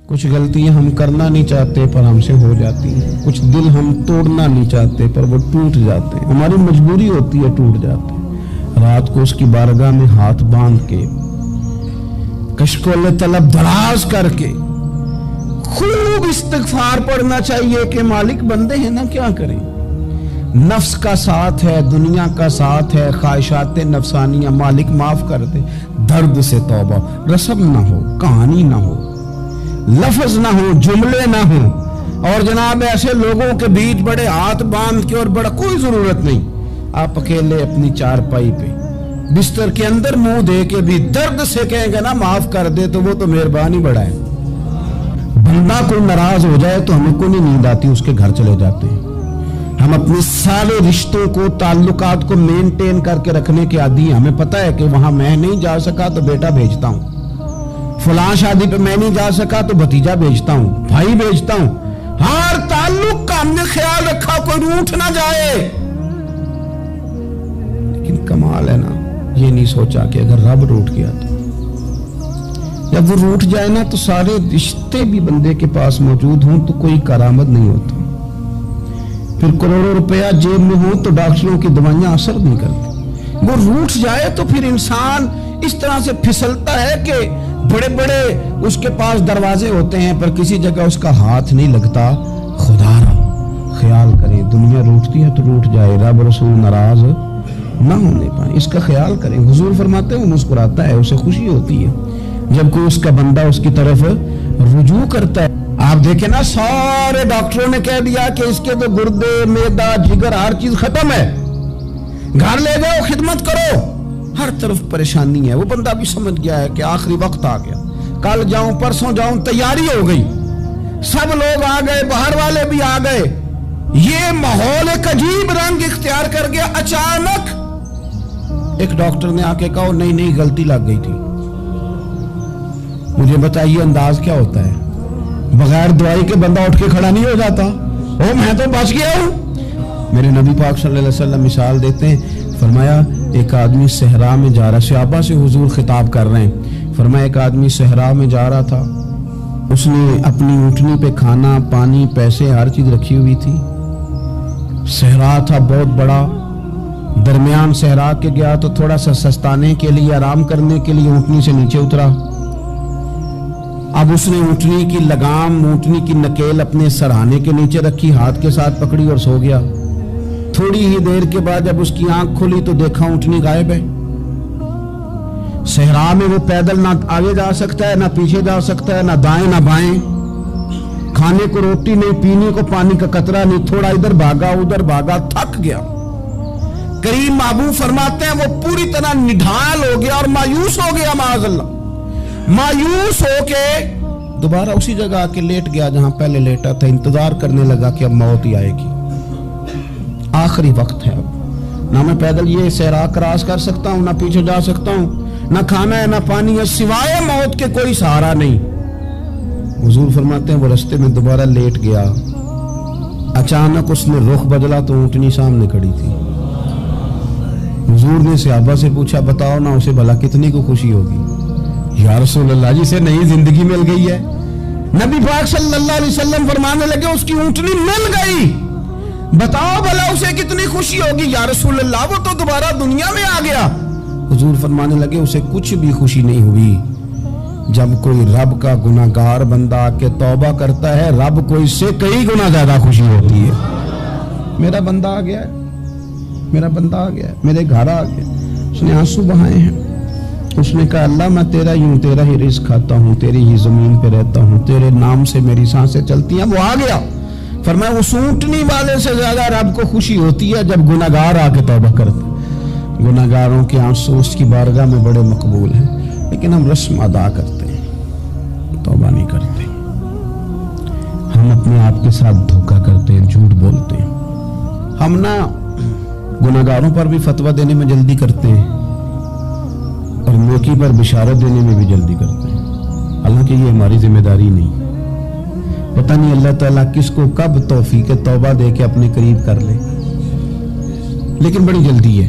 کچھ غلطیاں ہم کرنا نہیں چاہتے پر ہم سے ہو جاتی ہیں، کچھ دل ہم توڑنا نہیں چاہتے پر وہ ٹوٹ جاتے ہیں، ہماری مجبوری ہوتی ہے ٹوٹ جاتے ہیں۔ رات کو اس کی بارگاہ میں ہاتھ باندھ کے کشکول طلب دراز کر کے خوب استغفار پڑھنا چاہیے کہ مالک بندے ہیں نا، کیا کریں، نفس کا ساتھ ہے، دنیا کا ساتھ ہے، خواہشات نفسانیہ، مالک معاف کر دے۔ درد سے توبہ، رسم نہ ہو، کہانی نہ ہو، لفظ نہ ہو، جملے نہ ہو، اور جناب ایسے لوگوں کے بیچ بڑے ہاتھ باندھ کے اور بڑا کوئی ضرورت نہیں، آپ اکیلے اپنی چارپائی پہ بستر کے اندر منہ دے کے بھی درد سے کہیں گے نا معاف کر دے تو وہ تو مہربانی بڑا ہے۔ بندہ کوئی ناراض ہو جائے تو ہمیں کوئی نہیں نیند آتی، اس کے گھر چلے جاتے ہیں۔ ہم اپنے سارے رشتوں کو، تعلقات کو مینٹین کر کے رکھنے کے عادی ہیں، ہمیں پتہ ہے کہ وہاں میں نہیں جا سکا تو بیٹا بھیجتا ہوں، فلاں شادی پہ میں نہیں جا سکا تو بھتیجا بھیجتا ہوں، بھائی بھیجتا ہوں، ہر تعلق کا ہم نے خیال رکھا کوئی روٹھ نہ جائے۔ لیکن کمال ہے نا، یہ نہیں سوچا کہ اگر رب روٹھ گیا تو جب وہ روٹھ جائے نا تو سارے رشتے بھی بندے کے پاس موجود ہوں تو کوئی کرامت نہیں ہوتا، پھر کروڑوں روپیہ جیب میں ہوں تو ڈاکٹروں کی دوائیاں اثر نہیں کرتی۔ وہ روٹھ جائے تو پھر انسان اس طرح سے پھسلتا ہے کہ بڑے بڑے اس کے پاس دروازے ہوتے ہیں پر کسی جگہ اس کا ہاتھ نہیں لگتا۔ خدا را خیال کریں، دنیا روٹتی ہے تو روٹھ جائے، رب رسول ناراض نہ ہونے پائیں، اس کا خیال کریں۔ حضور فرماتے ہیں وہ مسکراتا ہے، اسے خوشی ہوتی ہے جب کوئی اس کا بندہ اس کی طرف رجوع کرتا ہے۔ آپ دیکھیں نا، سارے ڈاکٹروں نے کہہ دیا کہ اس کے تو گردے، معدہ، جگر ہر چیز ختم ہے، گھر لے جاؤ، خدمت کرو، ہر طرف پریشانی ہے۔ وہ بندہ بھی سمجھ گیا ہے کہ آخری وقت آ گیا، کل جاؤں پرسوں جاؤں، تیاری ہو گئی، سب لوگ آ گئے، باہر والے بھی آ گئے، یہ ماحول ایک عجیب رنگ اختیار کر گیا۔ اچانک ایک ڈاکٹر نے آ کے کہا نہیں غلطی لگ گئی تھی۔ مجھے بتائیے انداز کیا ہوتا ہے؟ بغیر دوائی کے بندہ اٹھ کے کھڑا نہیں ہو جاتا، میں تو بچ گیا ہوں۔ میرے نبی پاک صلی اللہ علیہ وسلم مثال دیتے ہیں، فرمایا ایک آدمی صحرا میں جا رہا، صحابہ سے حضور خطاب کر رہے ہیں، فرمایا ایک آدمی صحرا میں جا رہا تھا، اس نے اپنی اونٹنی پہ کھانا، پانی، پیسے، ہر چیز رکھی ہوئی تھی۔ صحرا تھا بہت بڑا، درمیان صحرا کے گیا تو تھوڑا سا سستانے کے لیے، آرام کرنے کے لیے اونٹنی سے نیچے اترا۔ اب اس نے اونٹنی کی لگام، اونٹنی کی نکیل اپنے سرہانے کے نیچے رکھی، ہاتھ کے ساتھ پکڑی اور سو گیا۔ تھوڑی ہی دیر کے بعد جب اس کی آنکھ کھلی تو دیکھا اونٹنی غائب ہے۔ صحرا میں وہ پیدل نہ آگے جا سکتا ہے، نہ پیچھے جا سکتا ہے، نہ دائیں نہ بائیں، کھانے کو روٹی نہیں، پینے کو پانی کا قطرہ نہیں، تھوڑا ادھر بھاگا ادھر بھاگا، تھک گیا۔ کریم محبوب فرماتے ہیں وہ پوری طرح نڈھال ہو گیا اور مایوس ہو گیا، معاذ اللہ، مایوس ہو کے دوبارہ اسی جگہ آ کے لیٹ گیا جہاں پہلے لیٹا تھا، انتظار کرنے لگا کہ اب موت ہی آئے گی، آخری وقت ہے، اب نہ میں پیدل یہ صحرا کراس کر سکتا ہوں، نہ پیچھے جا سکتا ہوں، نہ کھانا ہے نہ پانی ہے، سوائے موت کے کوئی سہارا نہیں۔ حضور فرماتے ہیں وہ رستے میں دوبارہ لیٹ گیا، اچانک اس نے رخ بدلا تو اونٹنی سامنے کھڑی تھی۔ حضور نے صحابہ سے پوچھا بتاؤ نا اسے بھلا کتنی کو خوشی ہوگی؟ یا رسول اللہ جسے نئی زندگی مل گئی ہے۔ نبی پاک صلی اللہ علیہ وسلم فرمانے لگے اس کی اونٹنی مل گئی، بتاؤ بھلا اسے کتنی خوشی ہوگی؟ یا رسول اللہ وہ تو دوبارہ دنیا میں آ گیا۔ حضور فرمانے لگے اسے کچھ بھی خوشی نہیں ہوئی۔ جب کوئی رب کا گناہگار بندہ آ کے توبہ کرتا ہے، رب کو اس سے کئی گنا زیادہ خوشی ہوتی ہے۔ میرا بندہ آ گیا ہے، میرا بندہ آ گیا ہے، میرے گھر آ گیا، اس نے آنسو بہائے ہیں، اس نے کہا اللہ میں تیرا ہی ہوں، تیرا ہی رزق کھاتا ہوں، تیری ہی زمین پہ رہتا ہوں، تیرے نام سے میری سانسیں چلتی ہیں۔ وہ آ گیا۔ فرمایا اس اونٹنی والے سے زیادہ رب کو خوشی ہوتی ہے جب گناہگار آ کے توبہ کرتا ہے۔ گناہگاروں کے آنسو اس کی بارگاہ میں بڑے مقبول ہیں، لیکن ہم رسم ادا کرتے ہیں، توبہ نہیں کرتے، ہم اپنے آپ کے ساتھ دھوکہ کرتے ہیں، جھوٹ بولتے ہیں، ہم نہ گناہگاروں پر بھی فتویٰ دینے میں جلدی کرتے ہیں اور نیکی پر بشارت دینے میں بھی جلدی کرتے ہیں، حالانکہ یہ ہماری ذمہ داری نہیں۔ پتہ نہیں اللہ تعالیٰ کس کو کب توفیق توبہ دے کے اپنے قریب کر لے، لیکن بڑی جلدی ہے۔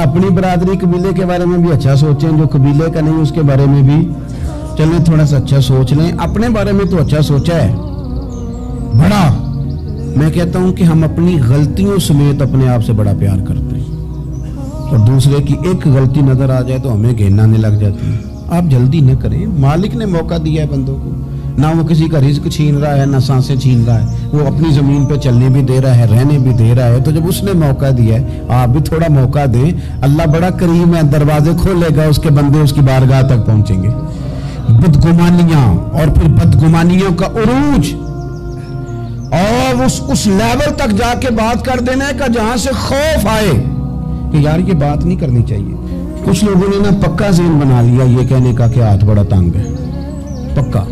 اپنی برادری قبیلے کے بارے میں بھی اچھا سوچیں, جو قبیلے کا نہیں اس کے بارے میں بھی چلیں تھوڑا سا اچھا سوچ لیں. اپنے بارے میں تو اچھا سوچا ہے بڑا. میں کہتا ہوں کہ ہم اپنی غلطیوں سمیت اپنے آپ سے بڑا پیار کرتے ہیں, اور دوسرے کی ایک غلطی نظر آ جائے تو ہمیں گھین آنے لگ جاتی ہے. آپ جلدی نہ کریں, مالک نے موقع دیا ہے بندوں کو, نہ وہ کسی کا رزق چھین رہا ہے نہ سانسیں چھین رہا ہے, وہ اپنی زمین پہ چلنے بھی دے رہا ہے, رہنے بھی دے رہا ہے. تو جب اس نے موقع دیا ہے آپ بھی تھوڑا موقع دیں. اللہ بڑا کریم ہے, دروازے کھولے گا, اس کے بندے اس کی بارگاہ تک پہنچیں گے. بدگمانیاں اور پھر بدگمانیوں کا عروج اور اس لیول تک جا کے بات کر دینا کا جہاں سے خوف آئے کہ یار یہ بات نہیں کرنی چاہیے. کچھ لوگوں نے نا پکا ذہن بنا لیا یہ کہنے کا کہ ہاتھ بڑا تنگ ہے. پکا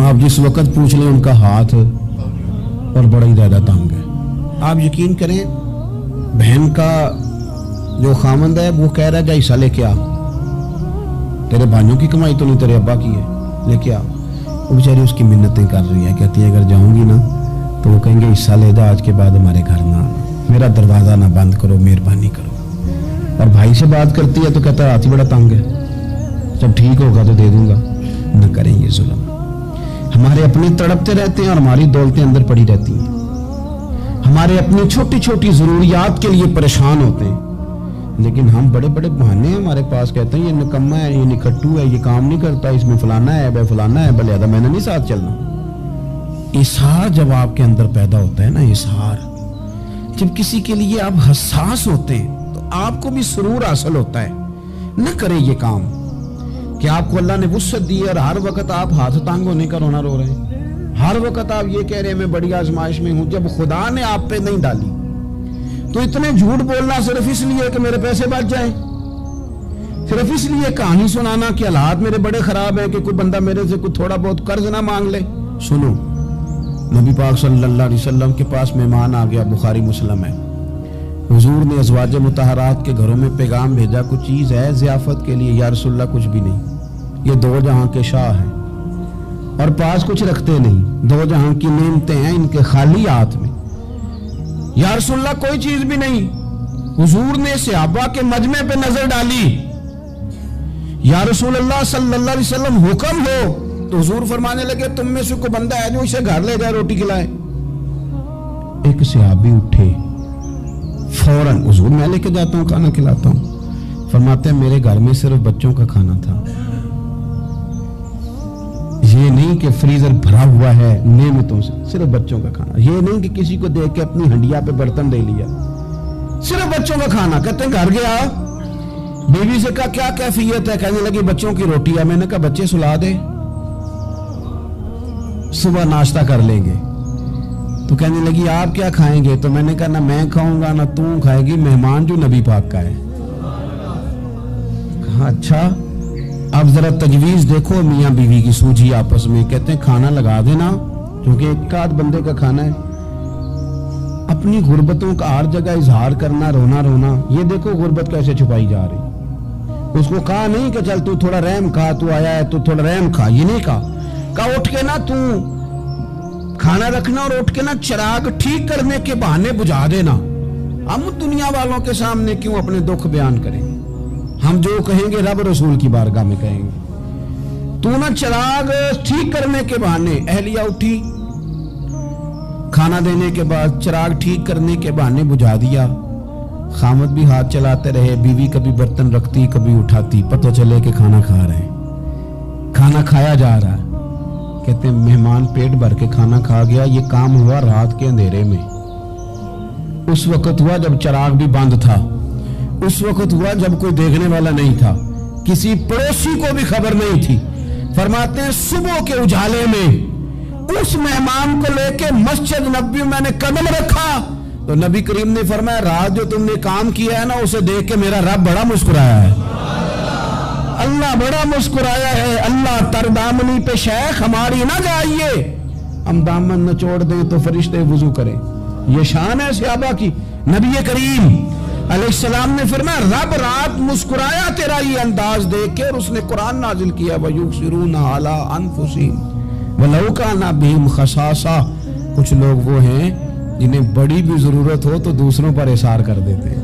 آپ جس وقت پوچھ لیں ان کا ہاتھ اور بڑا ہی زیادہ تنگ ہے. آپ یقین کریں بہن کا جو خامند ہے وہ کہہ رہا ہے جا حصہ لے کے آ, تیرے بھائیوں کی کمائی تو نہیں تیرے ابا کی ہے, لے کے آ. وہ بیچاری اس کی منتیں کر رہی ہے, کہتی ہے اگر جاؤں گی نا تو وہ کہیں گے حصہ لے جا, آج کے بعد ہمارے گھر نہ آنا, میرا دروازہ نہ بند کرو, مہربانی کرو. اور بھائی سے بات کرتی ہے تو کہتا ہے ہاتھ ہی بڑا تنگ ہے, جب ٹھیک ہوگا تو دے دوں گا. نہ کریں یہ ظلم. ہمارے اپنے تڑپتے رہتے ہیں اور ہماری دولتیں اندر پڑی رہتی ہیں. ہمارے اپنی چھوٹی چھوٹی ضروریات کے لیے پریشان ہوتے ہیں, لیکن ہم بڑے بڑے بہانے ہیں ہمارے پاس, کہتے ہیں یہ نکما ہے, یہ نکھٹو ہے, یہ کام نہیں کرتا, اس میں فلانا ہے, بے فلانا ہے, بلے میں نے نہیں ساتھ چلنا. اظہار جب آپ کے اندر پیدا ہوتا ہے نا, اظہار جب کسی کے لیے آپ حساس ہوتے ہیں تو آپ کو بھی سرور حاصل ہوتا ہے. نہ کریں یہ کام کہ آپ کو اللہ نے وسعت دی ہے اور ہر وقت آپ ہاتھ تانگ ہونے کا رونا رو رہے ہیں, ہر وقت آپ یہ کہہ رہے ہیں میں بڑی آزمائش میں ہوں, جب خدا نے آپ پہ نہیں ڈالی. تو اتنے جھوٹ بولنا صرف اس لیے کہ میرے پیسے بچ جائیں, صرف اس لیے کہانی سنانا کہ حالات میرے بڑے خراب ہیں کہ کوئی بندہ میرے سے کوئی تھوڑا بہت قرض نہ مانگ لے. سنو, نبی پاک صلی اللہ علیہ وسلم کے پاس مہمان آ گیا, بخاری مسلم ہے. حضور نے ازواج مطہرات کے گھروں میں پیغام بھیجا, کچھ چیز ہے ضیافت کے لیے؟ یا رسول اللہ کچھ بھی نہیں, یہ دو جہاں کے شاہ ہیں اور پاس کچھ رکھتے نہیں, دو جہاں کی نعمتیں ہیں ان کے خالی ہاتھ میں. یا رسول اللہ کوئی چیز بھی نہیں. حضور نے صحابہ کے مجمع پہ نظر ڈالی, یا رسول اللہ صلی اللہ علیہ وسلم حکم ہو. تو حضور فرمانے لگے تم میں سے کوئی بندہ ہے جو اسے گھر لے جائے روٹی کھلائے. ایک صحابی اٹھے فوراً, حضور میں لے کے جاتا ہوں کھانا کھلاتا ہوں. فرماتے ہیں میرے گھر میں صرف بچوں کا کھانا تھا, یہ نہیں کہ فریزر بھرا ہوا ہے نعمتوں سے, صرف بچوں کا کھانا. یہ نہیں کہ کسی کو دیکھ کے اپنی ہنڈیا پہ برتن دے لیا, صرف بچوں کا کھانا. کہتے ہیں گھر گیا, بیوی سے کہا کیا کیفیت ہے؟ کہنے لگی بچوں کی روٹی ہے. میں نے کہا بچے سلا دے, صبح ناشتہ کر لیں گے. تو کہنے لگی آپ کیا کھائیں گے؟ تو میں نے کہا نہ میں کھاؤں گا نہ تم کھائے گی, مہمان جو نبی پاک کا ہے. کہا اچھا, اب ذرا تجویز دیکھو میاں بیوی کی سوجھی آپس میں. کہتے ہیں کھانا لگا دینا کیونکہ ایک آدھ بندے کا کھانا ہے. اپنی غربتوں کا ہر جگہ اظہار کرنا, رونا رونا. یہ دیکھو غربت کیسے چھپائی جا رہی. اس کو کہا نہیں کہ چل تو تھوڑا رحم کھا, تو آیا ہے تو تھوڑا رحم کھا, یہ نہیں کہا. کہا اٹھ کے نا تو کھانا رکھنا اور اٹھ کے نا چراغ ٹھیک کرنے کے بہانے بجھا دینا. ہم دنیا والوں کے سامنے کیوں اپنے دکھ بیان کریں؟ ہم جو کہیں گے رب رسول کی بارگاہ میں کہیں گے. تو نا چراغ ٹھیک کرنے کے بہانے. اہلیہ اٹھی, کھانا دینے کے بعد چراغ ٹھیک کرنے کے بہانے بجھا دیا. خامد بھی ہاتھ چلاتے رہے, بیوی کبھی برتن رکھتی کبھی اٹھاتی, پتہ چلے کہ کھانا کھا رہے ہیں, کھانا کھایا جا رہا ہے. کہتے ہیں مہمان پیٹ بھر کے کھانا کھا گیا. یہ کام ہوا رات کے اندھیرے میں, اس وقت ہوا جب چراغ بھی بند تھا, اس وقت ہوا جب کوئی دیکھنے والا نہیں تھا, کسی پڑوسی کو بھی خبر نہیں تھی. فرماتے ہیں صبح کے اجالے میں اس مہمان کو لے کے مسجد نبوی میں نے قدم رکھا تو نبی کریم نے فرمایا رات جو تم نے کام کیا ہے نا اسے دیکھ کے میرا رب بڑا مسکرایا ہے, اللہ بڑا مسکرایا ہے. اللہ تردامنی پہ شیخ ہماری نہ جائیے, ہم دامن نہ چھوڑ دیں تو فرشتے وضو کریں. یہ شان ہے صحابہ کی. نبی کریم علیہ السلام نے فرمایا رب رات مسکرایا تیرا یہ انداز دیکھ کے, اور اس نے قرآن نازل کیا وَيُبْصِرُونَ عَلَىٰ أَنفُسِهِمْ وَلَوْ كَانَ بِهِمْ خَصَاصَةٌ. کچھ لوگ وہ ہیں جنہیں بڑی بھی ضرورت ہو تو دوسروں پر اثار کر دیتے ہیں.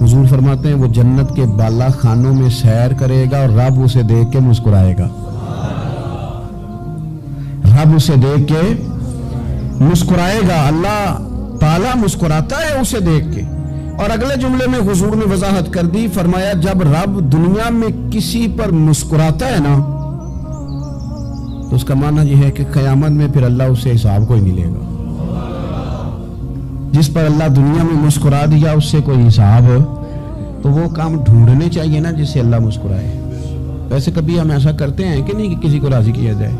حضور فرماتے ہیں وہ جنت کے بالا خانوں میں سیر کرے گا اور رب اسے دیکھ کے مسکرائے گا. رب اسے دیکھ کے مسکرائے گا. اللہ تعالیٰ مسکراتا ہے اسے دیکھ کے. اور اگلے جملے میں حضور نے وضاحت کر دی, فرمایا جب رب دنیا میں کسی پر مسکراتا ہے نا تو اس کا معنی یہ ہے کہ قیامت میں پھر اللہ اسے حساب کوئی نہیں لے گا. جس پر اللہ دنیا میں مسکرا دیا اس سے کوئی حساب, تو وہ کام ڈھونڈنے چاہیے نا جس سے اللہ مسکرائے. ویسے کبھی ہم ایسا کرتے ہیں کہ نہیں کہ کسی کو راضی کیا جائے؟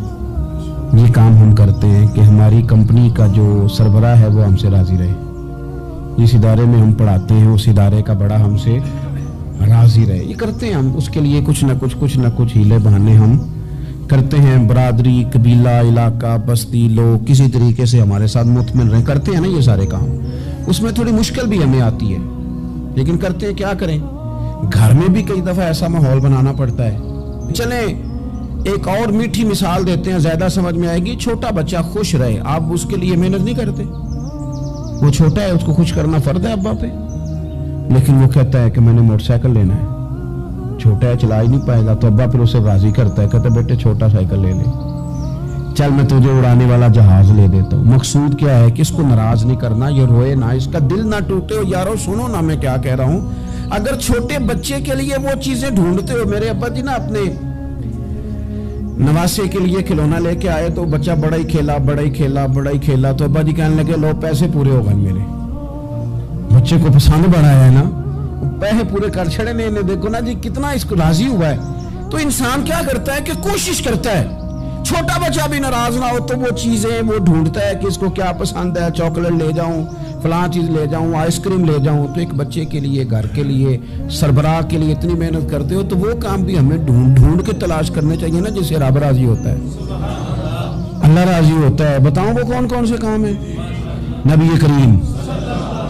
یہ کام ہم کرتے ہیں کہ ہماری کمپنی کا جو سربراہ ہے وہ ہم سے راضی رہے, جس ادارے میں ہم پڑھاتے ہیں اس ادارے کا بڑا ہم سے راضی رہے. یہ کرتے ہیں ہم, اس کے لیے کچھ نہ کچھ ہیلے بہانے ہم کرتے ہیں. برادری, قبیلہ, علاقہ, بستی, لوگ کسی طریقے سے ہمارے ساتھ مطمئن رہیں, کرتے ہیں نا یہ سارے کام. اس میں تھوڑی مشکل بھی ہمیں آتی ہے لیکن کرتے ہیں. کیا کریں, گھر میں بھی کئی دفعہ ایسا ماحول بنانا پڑتا ہے. چلیں ایک اور میٹھی مثال دیتے ہیں, زیادہ سمجھ میں آئے گی. چھوٹا بچہ خوش رہے, آپ اس کے لیے محنت نہیں کرتے. وہ چھوٹا ہے, اس کو خوش کرنا فرض ہے ابا پہ, لیکن وہ کہتا ہے کہ میں نے موٹر سائیکل لینا ہے. چھوٹا ہے, چلا ہی نہیں پائے گا, تو ابا پھر اسے راضی کرتا ہے, کہتا ہے بیٹے چھوٹا سائیکل لے لے, چل میں تجھے اڑانے والا جہاز لے دیتا ہوں. مقصود کیا ہے کہ اس کو ناراض نہیں کرنا, یہ روئے نہ, اس کا دل نہ ٹوٹے. ہو یارو سنو نا میں کیا کہہ رہا ہوں. اگر چھوٹے بچے کے لیے وہ چیزیں ڈھونڈتے ہو, میرے ابا جی نا اپنے نواسے کے لیے کھلونا لے کے آئے تو بچہ بڑا ہی کھیلا, تو ابا جی کہنے لگے لو پیسے پورے ہو گئے میرے. بچے کو پسند بڑا ہے نا, پیسے پورے کر چھڑے نے, دیکھو نا جی کتنا اس کو راضی ہوا ہے. تو انسان کیا کرتا ہے کہ کوشش کرتا ہے, چھوٹا بچہ بھی ناراض نہ ہو تو وہ چیزیں وہ ڈھونڈتا ہے کہ اس کو کیا پسند ہے. چاکلیٹ لے جاؤں, فلاں چیز لے جاؤں, آئس کریم لے جاؤں. تو ایک بچے کے لیے, گھر کے لیے, سربراہ کے لیے اتنی محنت کرتے ہو, تو وہ کام بھی ہمیں ڈھونڈ کے تلاش کرنے چاہیے نا جس سے رب راضی ہوتا ہے, اللہ راضی ہوتا ہے. بتاؤں وہ کون کون سے کام ہیں؟ نبی کریم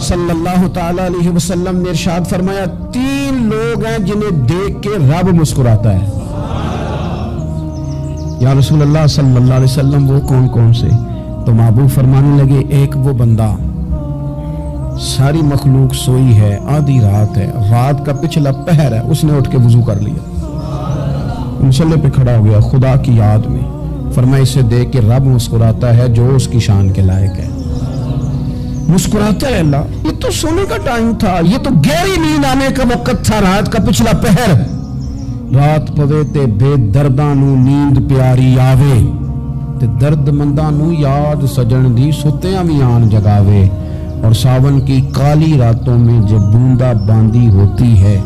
صلی اللہ تعالی علیہ وسلم نے ارشاد فرمایا 3 لوگ ہیں جنہیں دیکھ کے رب مسکراتا ہے. یا رسول اللہ صلی اللہ علیہ وسلم وہ کون کون سے؟ تو محبوب فرمانے لگے ایک وہ بندہ ساری مخلوق سوئی ہے, آدھی رات ہے, رات کا پچھلا پہر ہے, اس نے اٹھ کے وضو کر لیا, مصلی پہ کھڑا ہو گیا خدا کی یاد میں. فرمایا اسے دیکھ کے رب مسکراتا ہے جو اس کی شان کے لائق ہے. مسکراتا ہے اللہ. یہ تو سونے کا ٹائم تھا, یہ تو گہری نیند آنے کا وقت تھا, رات کا پچھلا پہر. رات پوے تے بے درداں نو نیند پیاری آوے, تے درد منداں نو یاد سجن دی ستیاں وی آن جگاوے. اور ساون کی کالی راتوں میں جب بوندا باندی ہوتی ہے,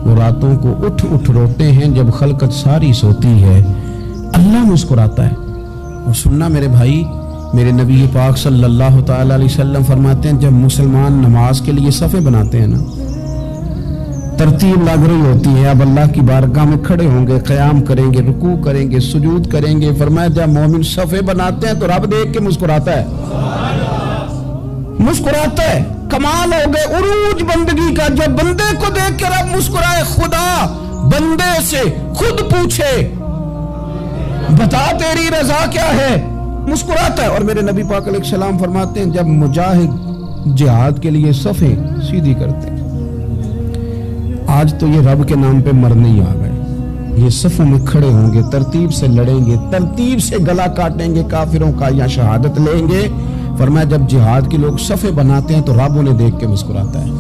وہ راتوں کو اٹھ روتے ہیں جب خلقت ساری سوتی ہے. اللہ مسکراتا ہے. اور سننا میرے بھائی, میرے نبی پاک صلی اللہ تعالی علیہ وسلم فرماتے ہیں جب مسلمان نماز کے لیے صفیں بناتے ہیں نا, ترتیب لگ رہی ہوتی ہے, اب اللہ کی بارگاہ میں کھڑے ہوں گے, قیام کریں گے, رکوع کریں گے, سجود کریں گے. فرمایا جب مومن صفیں بناتے ہیں تو رب دیکھ کے مسکراتا ہے, مسکراتا ہے. کمال ہو گئے عروج بندگی کا, جب بندے کو دیکھ کے رب مسکرائے. خدا بندے سے خود پوچھے بتا تیری رضا کیا ہے, مسکراتا ہے. اور میرے نبی پاک علیہ السلام فرماتے ہیں جب مجاہد جہاد کے لیے صفیں سیدھی کرتے ہیں, آج تو یہ رب کے نام پہ مرنے ہی آ گئے, یہ صفوں میں کھڑے ہوں گے, ترتیب سے لڑیں گے, ترتیب سے گلا کاٹیں گے کافروں کا یا شہادت لیں گے. فرمایا جب جہاد کے لوگ صفیں بناتے ہیں تو رب انہیں دیکھ کے مسکراتا ہے.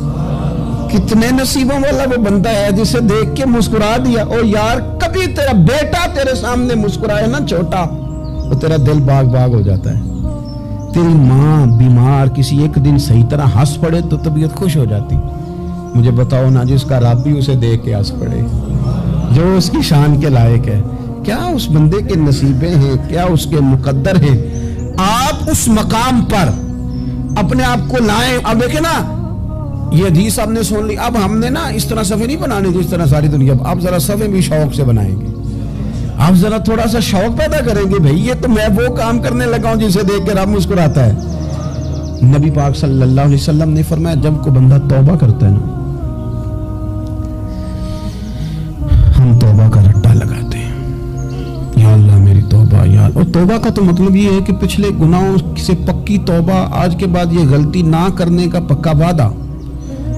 کتنے نصیبوں والا وہ بندہ ہے جسے دیکھ کے مسکرا دیا. او یار کبھی تیرا بیٹا تیرے سامنے مسکرائے نا چھوٹا, تو تیرا دل باغ ہو جاتا ہے. تیری ماں بیمار کسی ایک دن صحیح طرح ہنس پڑے تو طبیعت خوش ہو جاتی. مجھے بتاؤ نا جس کا رب بھی اسے دیکھ کے ہنس پڑے, جو اس کی شان کے لائق ہے, کیا اس بندے کے نصیبیں ہیں, کیا اس کے مقدر ہیں. آپ اس مقام پر اپنے آپ کو لائیں. اب دیکھیں نا یہ حدیث آپ نے سن لی, اب ہم نے نا اس طرح صفیں نہیں بنانے جس طرح ساری دنیا. آپ ذرا صفیں بھی شوق سے بنائیں گے, آپ ذرا تھوڑا سا شوق پیدا کریں گے. بھئی یہ تو میں وہ کام کرنے لگا ہوں جسے دیکھ کے رب مسکراتا ہے. نبی پاک صلی اللہ علیہ وسلم نے فرمایا جب کوئی بندہ توبہ کرتا ہے نا, ہم توبہ کا رٹا لگاتے ہیں, یا اللہ میری توبہ یا اللہ. اور توبہ کا تو مطلب یہ ہے کہ پچھلے گناہوں سے پکی توبہ, آج کے بعد یہ غلطی نہ کرنے کا پکا وعدہ.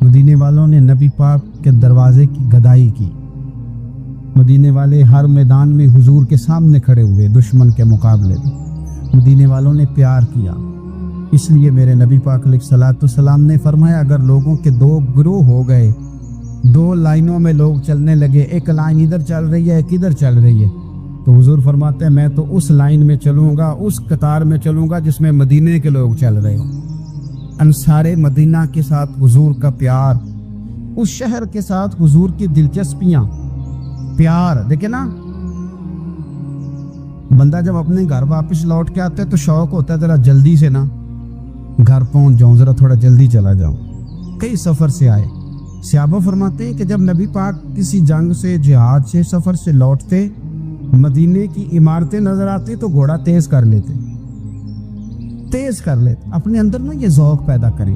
مدینے والوں نے نبی پاک کے دروازے کی گدائی کی، مدینے والے ہر میدان میں حضور کے سامنے کھڑے ہوئے دشمن کے مقابلے میں، مدینے والوں نے پیار کیا۔ اس لیے میرے نبی پاک علیہ الصلوۃ والسلام نے فرمایا اگر لوگوں کے دو گروہ ہو گئے، دو لائنوں میں لوگ چلنے لگے، ایک لائن ادھر چل رہی ہے ایک ادھر چل رہی ہے، تو حضور فرماتے ہیں میں تو اس لائن میں چلوں گا، اس قطار میں چلوں گا جس میں مدینے کے لوگ چل رہے ہوں۔ انصار مدینہ کے ساتھ حضور کا پیار، اس شہر کے ساتھ حضور کی دلچسپیاں، پیار دیکھیں نا، بندہ جب اپنے گھر واپس لوٹ کے آتا ہے تو شوق ہوتا ہے ذرا جلدی سے نا گھر پہنچ جاؤں، ذرا تھوڑا جلدی چلا جاؤں۔ کئی سفر سے آئے، صحابہ فرماتے ہیں کہ جب نبی پاک کسی جنگ سے، جہاد سے، سفر سے لوٹتے، مدینے کی عمارتیں نظر آتی تو گھوڑا تیز کر لیتے، اپنے اندر نا یہ ذوق پیدا کریں،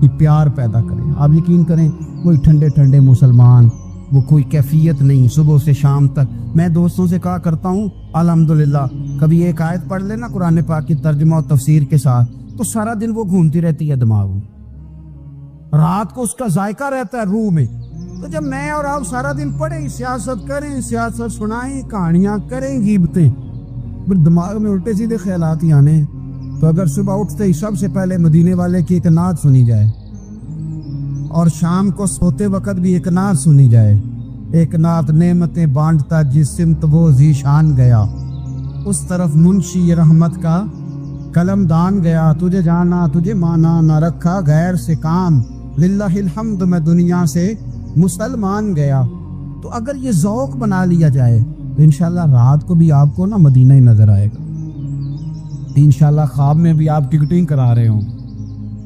یہ پیار پیدا کریں۔ آپ یقین کریں کوئی ٹھنڈے ٹھنڈے مسلمان، وہ کوئی کیفیت نہیں، صبح سے شام تک میں دوستوں سے کہا کرتا ہوں الحمدللہ کبھی ایک آیت پڑھ لینا قرآن پاک کی ترجمہ و تفسیر کے ساتھ تو سارا دن وہ گھومتی رہتی ہے دماغ میں، رات کو اس کا ذائقہ رہتا ہے روح میں۔ تو جب میں اور آپ سارا دن پڑھیں، سیاست کریں، سیاست سنائیں، کہانیاں کریں، غیبتیں، پھر دماغ میں الٹے سیدھے خیالات ہی آنے ہیں۔ تو اگر صبح اٹھتے ہی سب سے پہلے مدینے والے کی ایک نعت سنی جائے اور شام کو سوتے وقت بھی ایک نعت سنی جائے، ایک نعت نعمتیں بانٹتا جس سمت وہ ذیشان گیا، اس طرف منشی رحمت کا قلم دان گیا، تجھے جانا تجھے مانا نہ رکھا غیر سے کام، للہ الحمد میں دنیا سے مسلمان گیا۔ تو اگر یہ ذوق بنا لیا جائے تو انشاءاللہ رات کو بھی آپ کو نا مدینہ ہی نظر آئے گا، انشاءاللہ خواب میں بھی آپ ٹکٹنگ کرا رہے ہوں گے،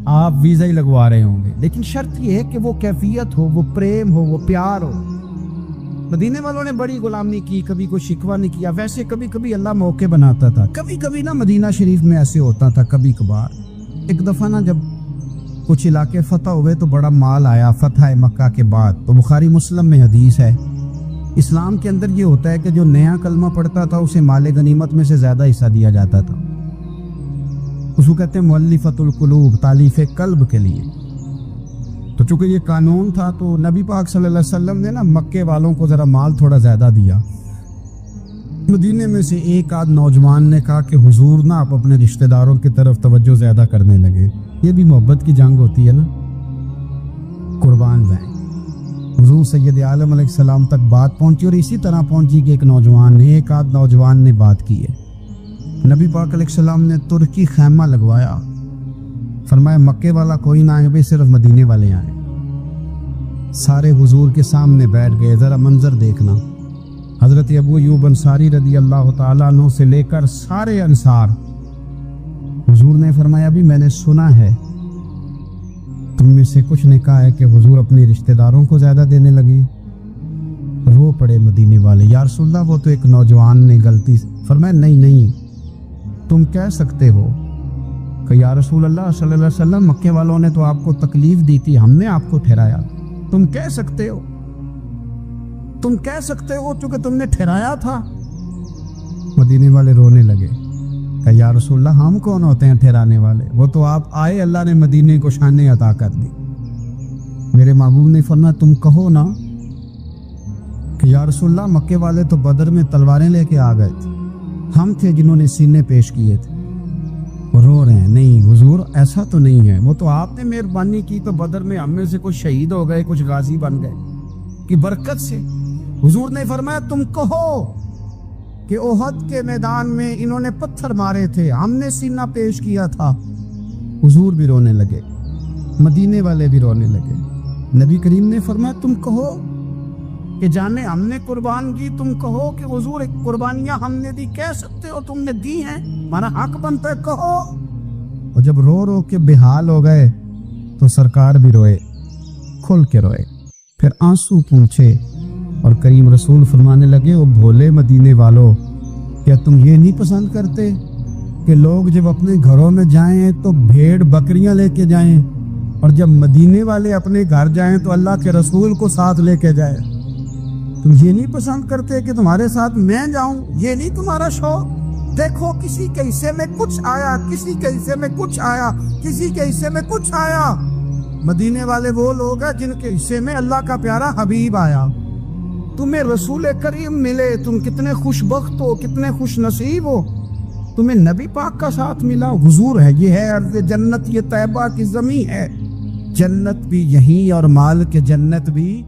آپ ویزا ہی لگوا رہے ہوں گے، لیکن شرط یہ ہے کہ وہ کیفیت ہو، وہ پریم ہو، وہ پیار ہو۔ مدینے والوں نے بڑی غلامی کی، کبھی کوئی شکوہ نہیں کیا، ویسے کبھی کبھی اللہ موقع بناتا تھا، کبھی کبھی نا مدینہ شریف میں ایسے ہوتا تھا کبھی کبھار۔ ایک دفعہ نا جب کچھ علاقے فتح ہوئے تو بڑا مال آیا فتح مکہ کے بعد، تو بخاری مسلم میں حدیث ہے، اسلام کے اندر یہ ہوتا ہے کہ جو نیا کلمہ پڑھتا تھا اسے مال غنیمت میں سے زیادہ حصہ دیا جاتا تھا، اس کو کہتے ہیں مؤلفۃ القلوب، تالیف قلب کے لیے۔ تو چونکہ یہ قانون تھا تو نبی پاک صلی اللہ علیہ وسلم نے نا مکے والوں کو ذرا مال تھوڑا زیادہ دیا۔ مدینے میں سے ایک آدھ نوجوان نے کہا کہ حضور نا آپ اپنے رشتہ داروں کی طرف توجہ زیادہ کرنے لگے، یہ بھی محبت کی جنگ ہوتی ہے نا، قربان جائیں۔ حضور سید عالم علیہ السلام تک بات پہنچی اور اسی طرح پہنچی کہ ایک آدھ نوجوان نے بات کی ہے۔ نبی پاک علیہ السلام نے ترکی خیمہ لگوایا، فرمایا مکے والا کوئی نہ آئے، صرف مدینے والے آئیں۔ سارے حضور کے سامنے بیٹھ گئے، ذرا منظر دیکھنا، حضرت ابو ایوب انصاری رضی اللہ تعالیٰ عنہ سے لے کر سارے انصار۔ حضور نے فرمایا ابھی میں نے سنا ہے تم میں سے کچھ نے کہا ہے کہ حضور اپنے رشتہ داروں کو زیادہ دینے لگے۔ رو پڑے مدینے والے، یا رسول اللہ وہ تو ایک نوجوان نے غلطی۔ فرمایا نہیں تم کہہ سکتے ہو کہ یا رسول اللہ صلی اللہ علیہ وسلم مکے والوں نے تو آپ کو تکلیف دی تھی، ہم نے آپ کو ٹھہرایا، تم کہہ سکتے ہو چونکہ تم نے ٹھہرایا تھا۔ مدینے والے رونے لگے کہ یا رسول اللہ ہم کون ہوتے ہیں ٹھہرانے والے، وہ تو آپ آئے، اللہ نے مدینے کو شانیں عطا کر دی۔ میرے محبوب نے فرمایا تم کہو نا کہ یا رسول اللہ مکے والے تو بدر میں تلواریں لے کے آ گئے تھے، ہم تھے جنہوں نے سینے پیش کیے تھے۔ وہ رو رہے ہیں، نہیں حضور ایسا تو نہیں ہے، وہ تو آپ نے مہربانی کی تو بدر میں ہم میں سے کچھ شہید ہو گئے، کچھ غازی بن گئے کی برکت سے۔ حضور نے فرمایا تم کہو کہ احد کے میدان میں انہوں نے پتھر مارے تھے، ہم نے سینہ پیش کیا تھا۔ حضور بھی رونے لگے، مدینے والے بھی رونے لگے۔ نبی کریم نے فرمایا تم کہو کہ جانے ہم نے قربان کی، تم کہو کہ حضور ایک قربانیاں ہم نے دی، کہہ سکتے ہو تم نے دی ہیں، ہمارا حق بنتا ہے کہو۔ اور جب رو رو کے بے حال ہو گئے تو سرکار بھی روئے، کھل کے روئے، پھر آنسو پونچھے اور کریم رسول فرمانے لگے او بھولے مدینے والو، کیا تم یہ نہیں پسند کرتے کہ لوگ جب اپنے گھروں میں جائیں تو بھیڑ بکریاں لے کے جائیں، اور جب مدینے والے اپنے گھر جائیں تو اللہ کے رسول کو ساتھ لے کے جائیں؟ تم یہ نہیں پسند کرتے کہ تمہارے ساتھ میں جاؤں؟ یہ نہیں تمہارا شوق؟ دیکھو کسی کے حصے میں کچھ آیا، کسی کے حصے میں کچھ آیا، کسی کے حصے میں کچھ آیا۔ مدینے والے وہ لوگ ہیں جن کے حصے میں اللہ کا پیارا حبیب آیا۔ تمہیں رسول کریم ملے، تم کتنے خوش بخت ہو، کتنے خوش نصیب ہو، تمہیں نبی پاک کا ساتھ ملا۔ حضور ہے، یہ ہے ارض جنت، یہ طیبہ کی زمین ہے، جنت بھی یہیں اور مال کے جنت بھی